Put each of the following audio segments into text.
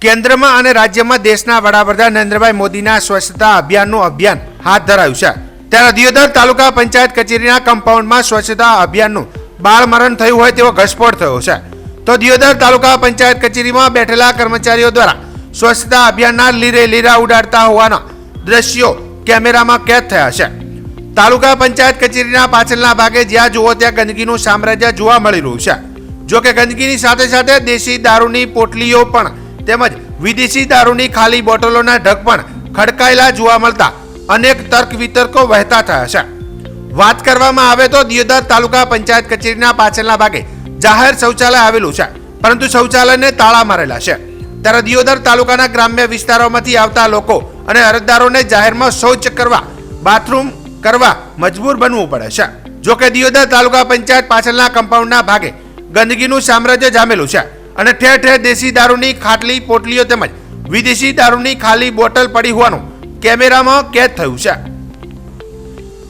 કેન્દ્રમાં અને રાજ્યમાં દેશના વડાપ્રધાન નરેન્દ્રભાઈ મોદીના સ્વચ્છતા અભિયાનનું અભિયાન હાથ ધરાયું છે। ત્યારે દિયોદર તાલુકા પંચાયત કચેરીના કમ્પાઉન્ડમાં સ્વચ્છતા અભિયાનનું બાળમરણ થયું હોય તેવો ઘસફોડ થયો છે। તો દિયોદર તાલુકા પંચાયત કચેરીમાં બેઠેલા કર્મચારીઓ દ્વારા સ્વચ્છતા અભિયાનના લીરે લીરા ઉડાડતા હોવાના દ્રશ્યો કેમેરામાં કેદ થયા છે। તાલુકા પંચાયત કચેરીના પાછળના ભાગે જ્યાં જુઓ ત્યાં ગંદકીનું સામ્રાજ્ય જોવા મળી રહ્યું છે। જો કે ગંદકીની સાથે સાથે દેશી દારૂની પોટલીઓ પણ તેમજ વિદેશી દારૂની ખાલી બોટલોના ઢગ પણ ખડકાયેલા જોવા મળતા અનેક તર્ક વિતર્કો વહેતા થયા છે। વાત કરવામાં આવે તો દિયોદર તાલુકા પંચાયત કચેરીના પાછળના ભાગે જાહેર શૌચાલય આવેલું છે, પરંતુ શૌચાલયને તાળા મારેલા છે। ત્યારે દિયોદર તાલુકાના ગ્રામ્ય વિસ્તારોમાંથી આવતા લોકો અને અરજદારોને જાહેરમાં શૌચ કરવા, બાથરૂમ કરવા મજબૂર બનવું પડે છે। જો કે દિયોદર તાલુકા પંચાયત પાછળના કમ્પાઉન્ડના ભાગે ગંદકીનું સામ્રાજ્ય જામેલું છે અને ઠેર ઠેર દેશી દારૂની ખાટલી પોટલીઓ તેમજ વિદેશી દારૂની ખાલી બોટલ પડી હોવાનું કેમેરામાં કેદ થયું છે।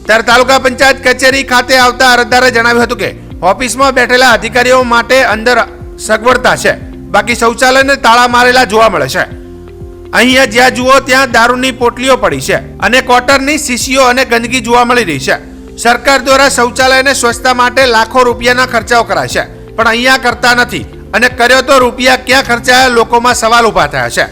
ત્યારે તાલુકા પંચાયત કચેરી ખાતે આવતા અરજદારે જણાવ્યું હતું કે ઓફિસમાં બેઠેલા અધિકારીઓ માટે અંદર સગવડતા છે, બાકી શૌચાલયને તાળા મારેલા જોવા મળે છે। અહીંયા જ્યાં જુઓ ત્યાં દારૂની પોટલીઓ પડી છે અને કોટરની શીશીઓ અને ગંદકી જોવા મળી રહી છે। સરકાર દ્વારા શૌચાલયને સ્વચ્છતા માટે લાખો રૂપિયાના ખર્ચાઓ કરાય છે, પણ અહીંયા કરતા નથી અને કર્યો તો રૂપિયા ક્યાં ખર્ચાયા, લોકોમાં સવાલ ઉભા થયા છે।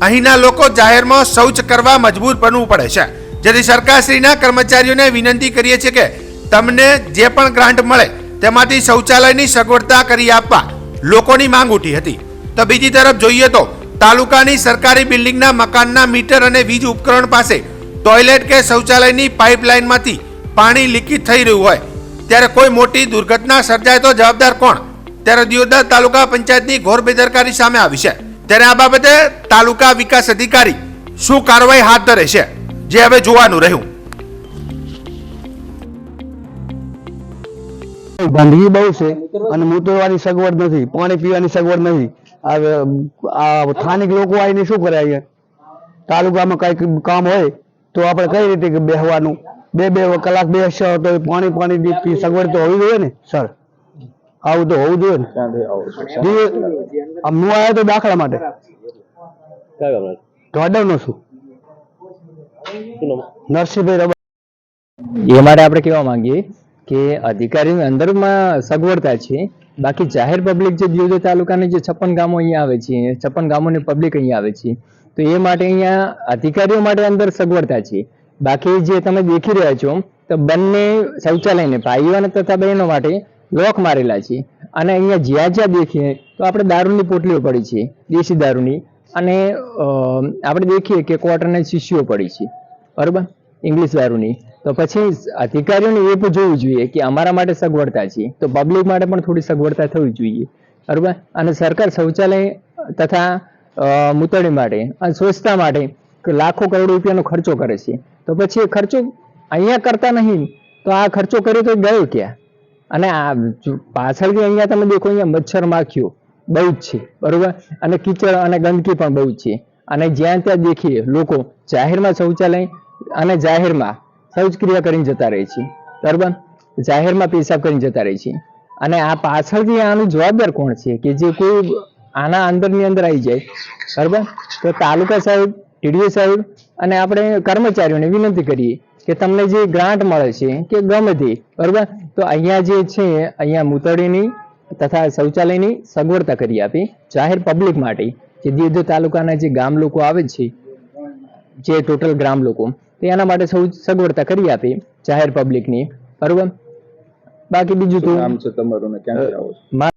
અહીંના લોકો જાહેરમાં શૌચ કરવા મજબૂર બનવું પડે છે, જેથી સરકારશ્રીના કર્મચારીઓને વિનંતી કરીએ છીએ કે તમને જે પણ ગ્રાન્ટ મળે તેમાંથી શૌચાલયની સગવડતા કરી આપવા લોકોની માંગ ઉઠી હતી। તો બીજી તરફ જોઈએ તો તાલુકાની સરકારી બિલ્ડિંગના મકાનના મીટર અને વીજ ઉપકરણ પાસે ટોયલેટ કે શૌચાલયની પાઇપલાઇનમાંથી પાણી લીકેજ થઈ રહ્યું હોય ત્યારે કોઈ મોટી દુર્ઘટના સર્જાય તો જવાબદાર કોણ? ત્યારે દિયોદર તાલુકા પંચાયતની ઘોર બેદરકારી સામે આવી છે। ત્યારે આ બાબતે તાલુકા વિકાસ અધિકારી શું કાર્યવાહી હાથ ધરે છે, જે હવે જોવાનું રહ્યું। ગંદકી બહુ છે અને મૂતરવાની સગવડ નથી, પાણી પીવાની સગવડ નથી। આ સ્થાનિક લોકો આવીને શું કરે? અહીંયા તાલુકામાં કઈક કામ હોય તો આપણે કઈ રીતે બેહવાનું? બે કલાક બેસશો તો પાણી સગવડ તો હોવી જોઈએ ને સર। આવું તો હોવું જોઈએ ને। હું આવ્યો તો દાખલા માટે ઢોડરનો છું, નરસિંહભાઈ। એ માટે આપણે કહેવા માંગીએ કે અધિકારીની અંદરમાં સગવડતા છે, બાકી જાહેર પબ્લિક જે દિયોદર તાલુકાના જે 56 ગામો અહીંયા આવે છે, 56 ગામોની પબ્લિક અહીંયા આવે છે, તો એ માટે અહીંયા અધિકારીઓ માટે અંદર સગવડતા છે। બાકી જે તમે દેખી રહ્યા છો તો બંને શૌચાલયને ભાઈઓ તથા બહેનો માટે લોક મારેલા છે અને અહીંયા જ્યાં જ્યાં દેખીએ તો આપણે દારૂની પોટલીઓ પડી છે, દેશી દારૂની, અને આપણે દેખીએ કે ક્વાર્ટરની શીશીઓ પડી છે, બરોબર, ઇંગ્લિશ દારૂની। તો પછી અધિકારીઓને એ પણ જોવું જોઈએ કે અમારા માટે સગવડતા છે તો પબ્લિક માટે પણ થોડી સગવડતા થવી જોઈએ, બરોબર। અને સરકાર શૌચાલય તથા મૂતળી માટે અને સ્વચ્છતા માટે લાખો કરોડો રૂપિયાનો ખર્ચો કરે છે, તો પછી એ ખર્ચો અહીંયા કરતા નહીં તો આ ખર્ચો કર્યો તો ગયો ક્યાં? અને આ પાછળથી અહીંયા તમે દેખો, અહીંયા મચ્છર માખીઓ બહુ જ છે, બરોબર, અને કીચડ અને ગંદકી પણ બહુ જ છે। અને જ્યાં ત્યાં દેખીએ લોકો જાહેરમાં શૌચાલય અને જાહેરમાં શૌચક્રિયા કરીને જતા રહે છે, બરોબર, જાહેરમાં પેશાબ કરીને જતા રહે છે। અને આ પાછળથી આનું જવાબદાર કોણ છે કે જે કોઈ આના અંદરની અંદર આવી જાય, બરોબર? તો તાલુકા સાહેબ, ટીડીઓ સાહેબ અને આપણે કર્મચારીઓને વિનંતી કરીએ કે તમને જે ગ્રાન્ટ મળે છે કે ગમે તે, બરોબર, તો અહીંયા જે છે અહીંયા મૂતળીની તથા શૌચાલયની સગવડતા કરી આપી જાહેર પબ્લિક માટે। જે દિયોદર તાલુકાના જે ગામ લોકો આવે છે, જે ટોટલ ગ્રામ લોકો, એના માટે સગવડતા કરી આપે જાહેર પબ્લિકની, બરોબર। બાકી બીજું તો નામ છે તમારું ને ક્યાંથી આવો છો?